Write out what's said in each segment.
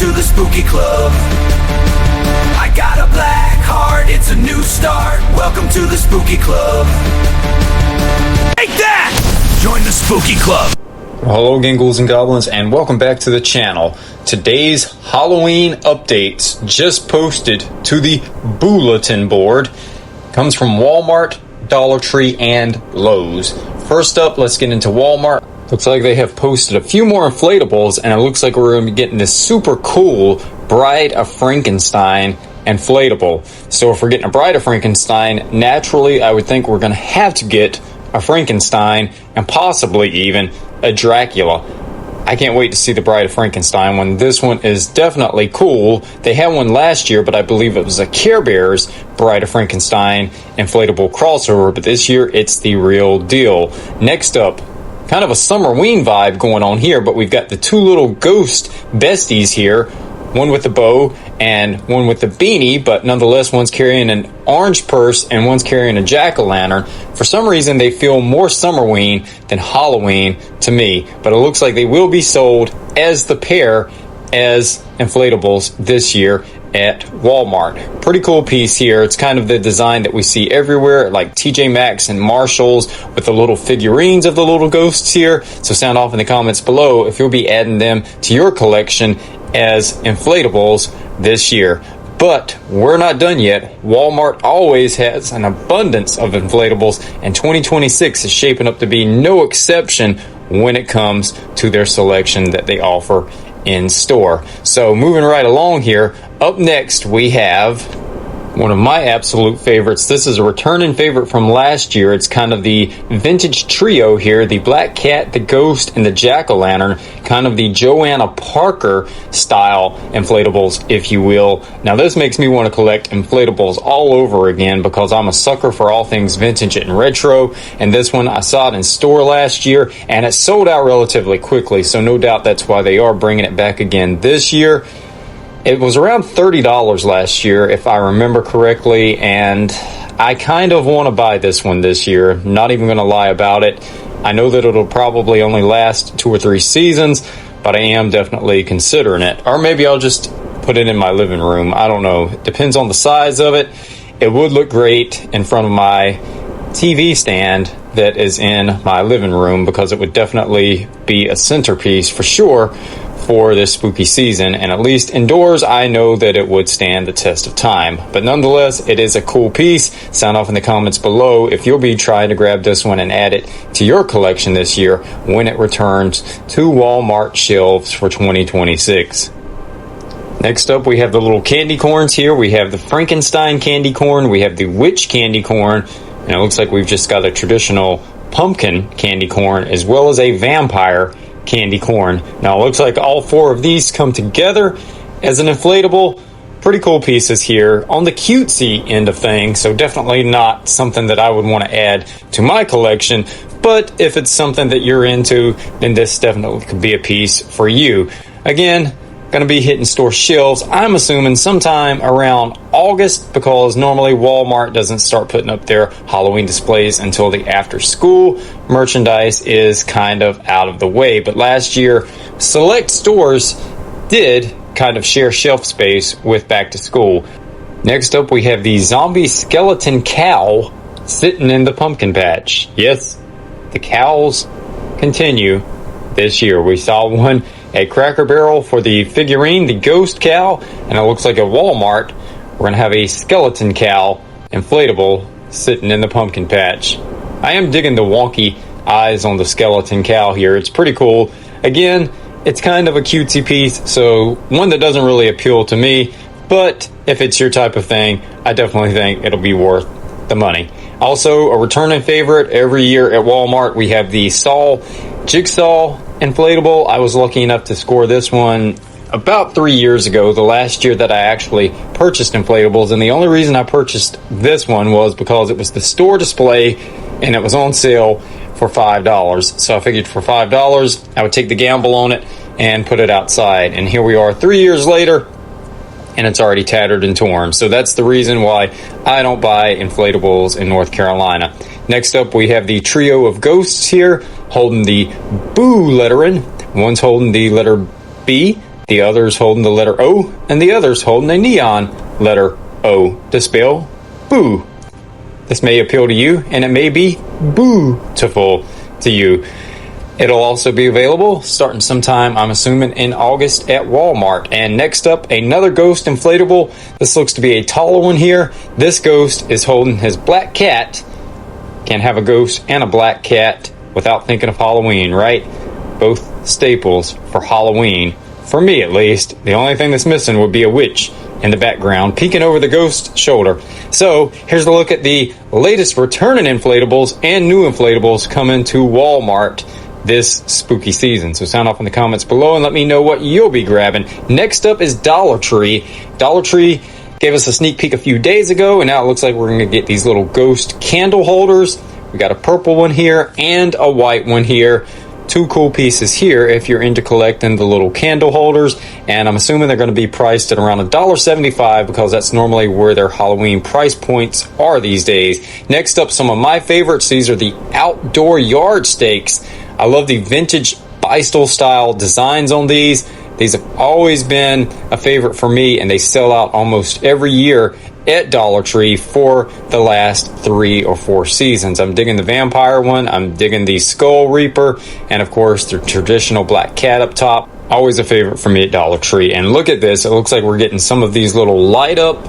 to the spooky club. I got a black heart, it's a new start. Welcome to the spooky club. Take that! Join the spooky club. Hello again, ghouls and goblins, and welcome back to the channel. Today's Halloween updates just posted to the bulletin board comes from Walmart, Dollar Tree, and Lowe's. First up, let's get into Walmart. Looks like they have posted a few more inflatables, and it looks like we're going to be getting this super cool Bride of Frankenstein inflatable. So if we're getting a Bride of Frankenstein, naturally I would think we're going to have to get a Frankenstein and possibly even a Dracula. I can't wait to see the Bride of Frankenstein one. This one is definitely cool. They had one last year, but I believe it was a Care Bears Bride of Frankenstein inflatable crossover, but this year it's the real deal. Next up, kind of a Summerween vibe going on here, but we've got the two little ghost besties here, one with the bow and one with the beanie, but nonetheless one's carrying an orange purse and one's carrying a jack-o'-lantern. For some reason they feel more Summerween than Halloween to me, but it looks like they will be sold as the pair as inflatables this year at Walmart. Pretty cool piece here. It's kind of the design that we see everywhere, like TJ Maxx and Marshalls, with the little figurines of the little ghosts here. So sound off in the comments below if you'll be adding them to your collection as inflatables this year. But we're not done yet. Walmart always has an abundance of inflatables, and 2026 is shaping up to be no exception when it comes to their selection that they offer in store. So moving right along here, up next we have one of my absolute favorites. This is a returning favorite from last year. It's kind of the vintage trio here, the Black Cat, the Ghost, and the Jack-o'-lantern, kind of the Joanna Parker style inflatables, if you will. Now this makes me want to collect inflatables all over again because I'm a sucker for all things vintage and retro, and this one I saw it in store last year and it sold out relatively quickly, so no doubt that's why they are bringing it back again this year. It was around $30 last year, if I remember correctly, and I kind of want to buy this one this year. Not even going to lie about it. I know that it'll probably only last 2 or 3 seasons, but I am definitely considering it. Or maybe I'll just put it in my living room. I don't know. It depends on the size of it. It would look great in front of my TV stand that is in my living room because it would definitely be a centerpiece for sure for this spooky season, and at least indoors I know that it would stand the test of time. But nonetheless, it is a cool piece. Sound off in the comments below if you'll be trying to grab this one and add it to your collection this year when it returns to Walmart shelves for 2026. Next up, we have the little candy corns here. We have the Frankenstein candy corn, we have the witch candy corn, and it looks like we've just got a traditional pumpkin candy corn as well as a vampire candy corn. Now it looks like all 4 of these come together as an inflatable. Pretty cool pieces here on the cutesy end of things, so definitely not something that I would want to add to my collection, but if it's something that you're into, then this definitely could be a piece for you. Again, going to be hitting store shelves, I'm assuming sometime around August, because normally Walmart doesn't start putting up their Halloween displays until the after school merchandise is kind of out of the way. But last year, select stores did kind of share shelf space with back to school. Next up, we have the zombie skeleton cow sitting in the pumpkin patch. Yes, the cows continue this year. We saw one at Cracker Barrel for the figurine, the ghost cow, and it looks like at Walmart we're going to have a skeleton cow inflatable sitting in the pumpkin patch. I am digging the wonky eyes on the skeleton cow here. It's pretty cool. Again, it's kind of a cutesy piece, so one that doesn't really appeal to me, but if it's your type of thing, I definitely think it'll be worth the money. Also, a returning favorite every year at Walmart, we have the Saw Jigsaw inflatable. I was lucky enough to score this one about 3 years ago, the last year that I actually purchased inflatables, and the only reason I purchased this one was because it was the store display and it was on sale for $5. So I figured for $5 I would take the gamble on it and put it outside, and here we are 3 years later and it's already tattered and torn. So that's the reason why I don't buy inflatables in North Carolina. Next up, we have the trio of ghosts here holding the boo lettering. One's holding the letter B the other's holding the letter O, and the other's holding a neon letter O to spell boo. This may appeal to you, and it may be bootiful to you. It'll also be available starting sometime, I'm assuming, in August at Walmart. And next up, another ghost inflatable. This looks to be a taller one here. This ghost is holding his black cat. Can't have a ghost and a black cat without thinking of Halloween, right? Both staples for Halloween. For me, at least. The only thing that's missing would be a witch in the background peeking over the ghost's shoulder. So here's a look at the latest returning inflatables and new inflatables coming to Walmart this spooky season. So sound off in the comments below and let me know what you'll be grabbing. Next up is Dollar Tree. Dollar Tree gave us a sneak peek a few days ago, and now it looks like we're going to get these little ghost candle holders. We got a purple one here and a white one here. Two cool pieces here if you're into collecting the little candle holders, and I'm assuming they're going to be priced at around $1.75 because that's normally where their Halloween price points are these days. Next up, some of my favorites. These are the outdoor yard stakes. I love the vintage Beistel style designs on these. These have always been a favorite for me, and they sell out almost every year at Dollar Tree for the last 3 or 4 seasons. I'm digging the vampire one, I'm digging the skull reaper, and of course the traditional black cat up top. Always a favorite for me at Dollar Tree. And look at this, it looks like we're getting some of these little light up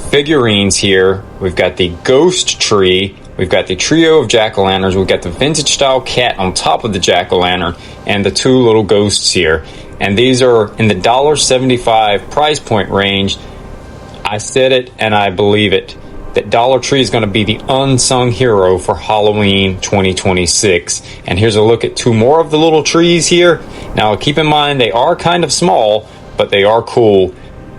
figurines here. We've got the ghost tree, we've got the trio of jack-o'-lanterns, we've got the vintage style cat on top of the jack-o'-lantern, and the 2 little ghosts here. And these are in the $1.75 price point range. I said it and I believe it, that Dollar Tree is going to be the unsung hero for Halloween 2026. And here's a look at 2 more of the little trees here. Now keep in mind they are kind of small, but they are cool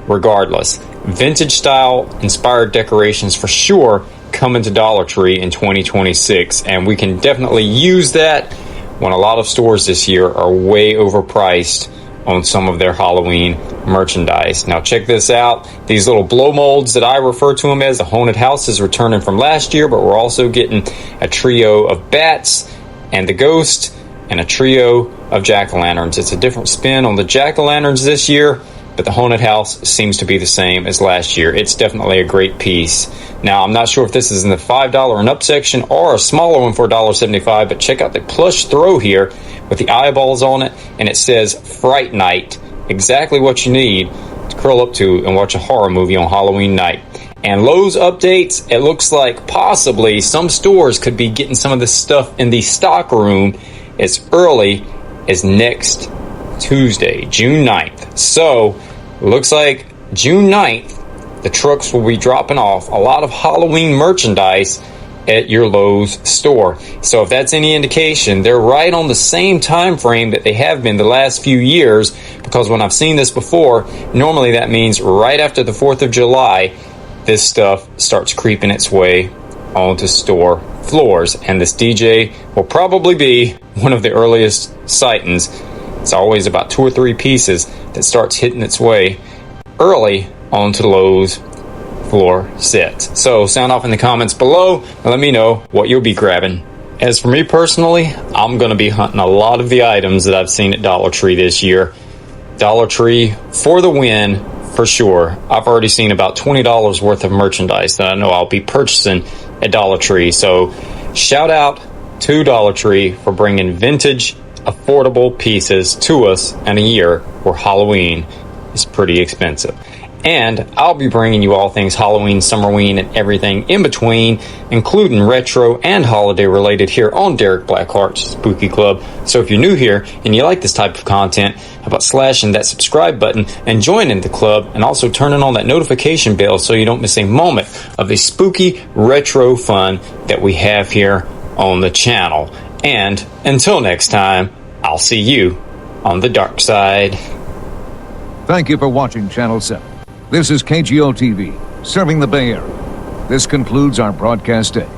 regardless. Vintage style inspired decorations for sure coming to Dollar Tree in 2026, and we can definitely use that when a lot of stores this year are way overpriced on some of their Halloween merchandise. Now check this out. These little blow molds that I refer to them as, the haunted house is returning from last year, but we're also getting a trio of bats and the ghost and a trio of jack-o'-lanterns. It's a different spin on the jack-o'-lanterns this year, but the haunted house seems to be the same as last year. It's definitely a great piece. Now, I'm not sure if this is in the $5 and up section or a smaller one for $1.75, but check out the plush throw here with the eyeballs on it, and it says Fright Night. Exactly what you need to curl up to and watch a horror movie on Halloween night. And Lowe's updates, it looks like possibly some stores could be getting some of this stuff in the stock room as early as next Tuesday, June 9th. So, looks like June 9th, the trucks will be dropping off a lot of Halloween merchandise at your Lowe's store. So if that's any indication, they're right on the same time frame that they have been the last few years, because when I've seen this before, normally that means right after the 4th of July, this stuff starts creeping its way onto store floors, and this DJ will probably be one of the earliest sightings. It's always about 2 or 3 pieces that starts hitting its way early onto Lowe's floor sets. So sound off in the comments below and let me know what you'll be grabbing. As for me personally, I'm going to be hunting a lot of the items that I've seen at Dollar Tree this year. Dollar Tree for the win, for sure. I've already seen about $20 worth of merchandise that I know I'll be purchasing at Dollar Tree. So shout out to Dollar Tree for bringing vintage, affordable pieces to us in a year where Halloween is pretty expensive. And I'll be bringing you all things Halloween, Summerween, and everything in between, including retro and holiday related here on Derek BlackHearts Spooky Club. So if you're new here and you like this type of content, how about slashing that subscribe button and joining the club, and also turning on that notification bell so you don't miss a moment of the spooky retro fun that we have here on the channel. And until next time, I'll see you on the dark side. Thank you for watching Channel 7. This is KGO TV, serving the Bay Area. This concludes our broadcast day.